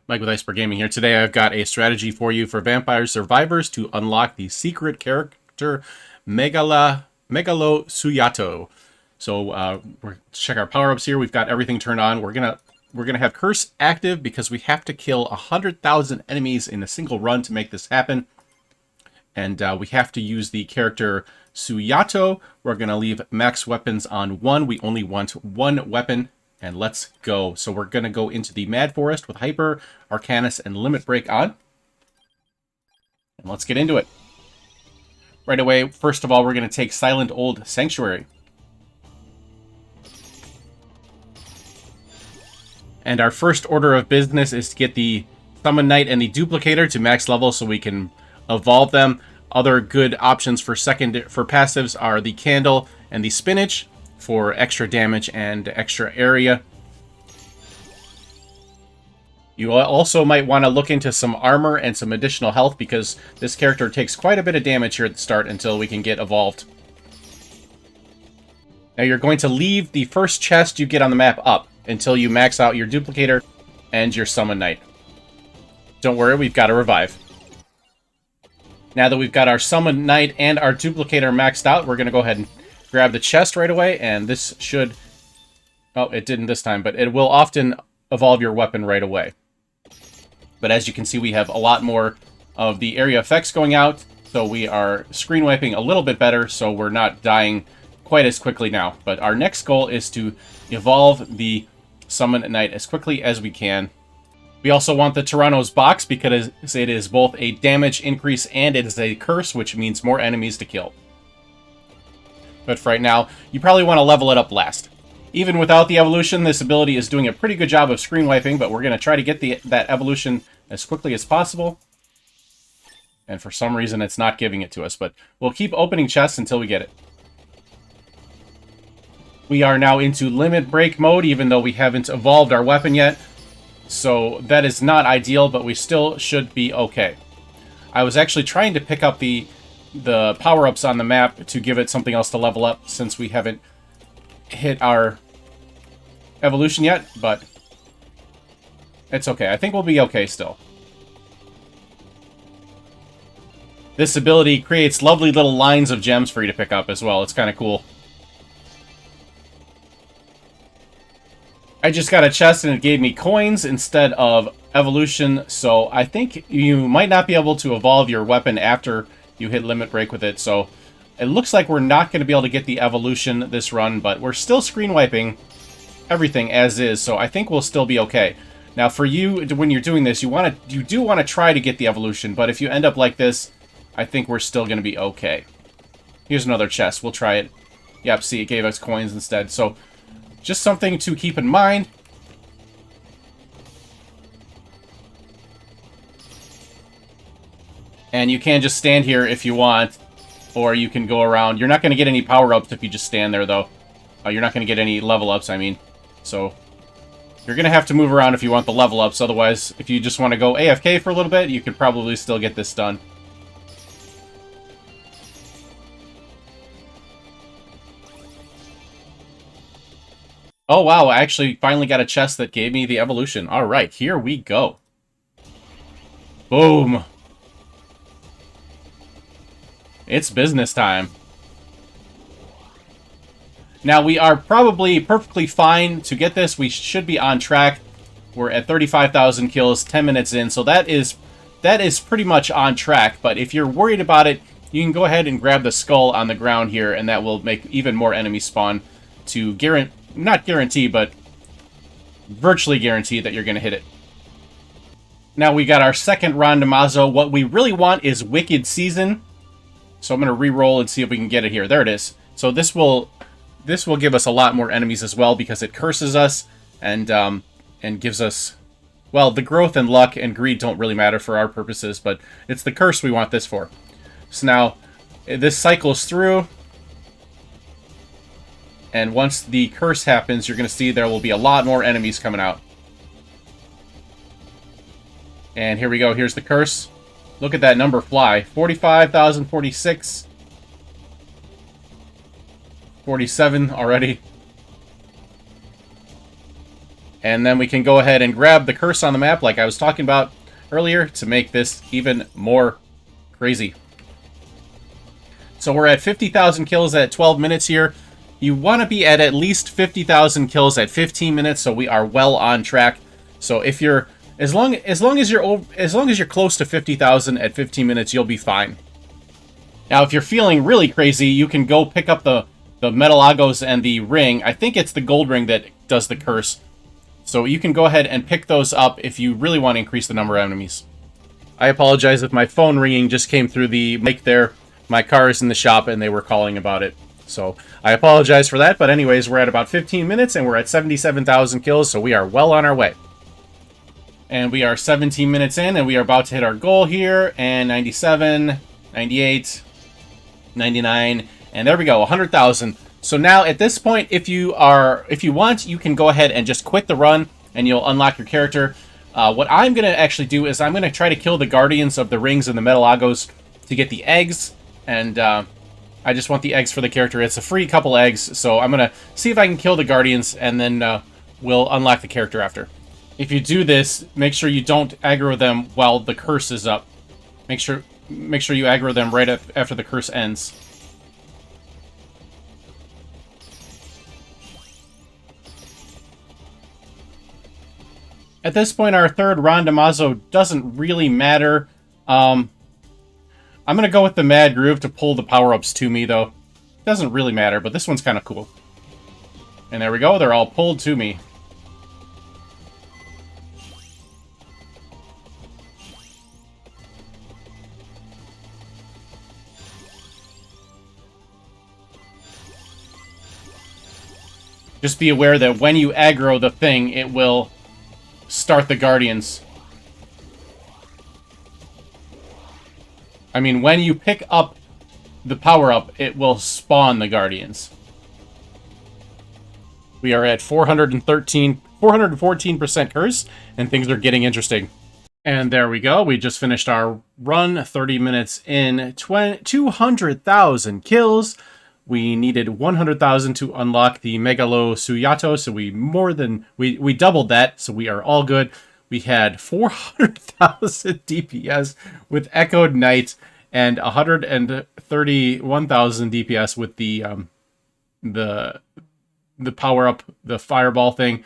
Mike with Iceberg Gaming here. Today I've got a strategy for you for Vampire Survivors to unlock the secret character Megalo Syuuto. So we're check our power-ups here. We've got everything turned on. We're gonna have Curse active because we have to kill 100,000 enemies in a single run to make this happen. And we have to use the character Syuuto. We're gonna leave max weapons on 1. We only want 1 weapon. And let's go. So we're going to go into the Mad Forest with Hyper, Arcanus, and Limit Break on. And let's get into it. Right away, first of all, we're going to take Silent Old Sanctuary. And our first order of business is to get the Summon Knight and the Duplicator to max level so we can evolve them. Other good options for passives are the Candle and the Spinach for extra damage and extra area. You also might want to look into some armor and some additional health because this character takes quite a bit of damage here at the start until we can get evolved. Now you're going to leave the first chest you get on the map up until you max out your Duplicator and your Summon Knight. Don't worry, we've got a revive. Now that we've got our Summon Knight and our Duplicator maxed out, we're going to go ahead and grab the chest right away, and this should... Oh, it didn't this time, but it will often evolve your weapon right away. But as you can see, we have a lot more of the area effects going out, so we are screen wiping a little bit better, so we're not dying quite as quickly now. But our next goal is to evolve the Summon Knight as quickly as we can. We also want the Tyranno's Box because it is both a damage increase and it is a curse, which means more enemies to kill. But for right now, you probably want to level it up last. Even without the evolution, this ability is doing a pretty good job of screen wiping, but we're going to try to get that evolution as quickly as possible. And for some reason, it's not giving it to us, but we'll keep opening chests until we get it. We are now into Limit Break mode, even though we haven't evolved our weapon yet. So that is not ideal, but we still should be okay. I was actually trying to pick up the power-ups on the map to give it something else to level up since we haven't hit our evolution yet, but it's okay. I think we'll be okay still. This ability creates lovely little lines of gems for you to pick up as well. It's kind of cool. I just got a chest and it gave me coins instead of evolution, so I think you might not be able to evolve your weapon after you hit Limit Break with it, so it looks like we're not going to be able to get the evolution this run, but we're still screen wiping everything as is, so I think we'll still be okay. Now for you, when you're doing this, you do want to try to get the evolution, but if you end up like this, I think we're still going to be okay. Here's another chest. We'll try it. Yep, see, it gave us coins instead, so just something to keep in mind. And you can just stand here if you want, or you can go around. You're not going to get any power-ups if you just stand there, though. You're not going to get any level-ups, I mean. So, you're going to have to move around if you want the level-ups. Otherwise, if you just want to go AFK for a little bit, you could probably still get this done. Oh, wow, I actually finally got a chest that gave me the evolution. Alright, here we go. Boom. It's business time. Now, we are probably perfectly fine to get this. We should be on track. We're at 35,000 kills, 10 minutes in, so that is pretty much on track. But if you're worried about it, you can go ahead and grab the skull on the ground here, and that will make even more enemies spawn to not guarantee, but virtually guarantee that you're going to hit it. Now, we got our second randomazo. What we really want is Wicked Season. So I'm going to re-roll and see if we can get it here. There it is. So this will give us a lot more enemies as well because it curses us and gives us, well, the growth and luck and greed don't really matter for our purposes, but it's the curse we want this for. So now this cycles through, and once the curse happens, you're going to see there will be a lot more enemies coming out. And here we go. Here's the curse. Look at that number fly. 45,046. 47 already. And then we can go ahead and grab the curse on the map like I was talking about earlier to make this even more crazy. So we're at 50,000 kills at 12 minutes here. You want to be at least 50,000 kills at 15 minutes, so we are well on track. So if you're as long as you're close to 50,000 at 15 minutes, you'll be fine. Now, if you're feeling really crazy, you can go pick up the Metalagos and the ring. I think it's the gold ring that does the curse. So you can go ahead and pick those up if you really want to increase the number of enemies. I apologize if my phone ringing just came through the mic there. My car is in the shop and they were calling about it. So I apologize for that. But anyways, we're at about 15 minutes and we're at 77,000 kills. So we are well on our way. And we are 17 minutes in and we are about to hit our goal here. And 97, 98, 99. And there we go, 100,000. So now at this point, if you want, you can go ahead and just quit the run and you'll unlock your character. What I'm going to actually do is I'm going to try to kill the Guardians of the Rings and the Metalagos to get the eggs. And I just want the eggs for the character. It's a free couple eggs, so I'm going to see if I can kill the Guardians, and then we'll unlock the character after. If you do this, make sure you don't aggro them while the curse is up. Make sure you aggro them right after the curse ends. At this point, our third Rondamazzo doesn't really matter. I'm going to go with the Mad Groove to pull the power-ups to me, though. Doesn't really matter, but this one's kind of cool. And there we go. They're all pulled to me. Just be aware that when you aggro the thing, it will start the Guardians. I mean, when you pick up the power-up, it will spawn the Guardians. We are at 414% curse, and things are getting interesting. And there we go. We just finished our run, 30 minutes in, 200,000 kills. We needed 100,000 to unlock the Megalo Syuuto, so we doubled that, so we are all good. We had 400,000 DPS with Echoed Knight and 131,000 DPS with the power up, the fireball thing.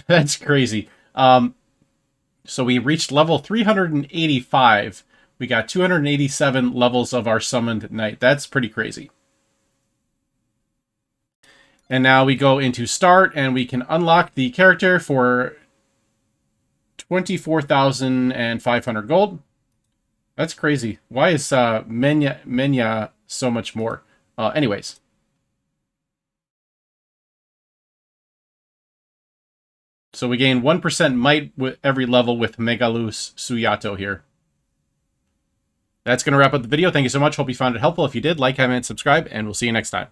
That's crazy. So we reached level 385. We got 287 levels of our summoned knight. That's pretty crazy. And now we go into start, and we can unlock the character for 24,500 gold. That's crazy. Why is Menya so much more? Anyways. So we gain 1% might with every level with Megalo Syuuto here. That's going to wrap up the video. Thank you so much. Hope you found it helpful. If you did, like, comment, and subscribe, and we'll see you next time.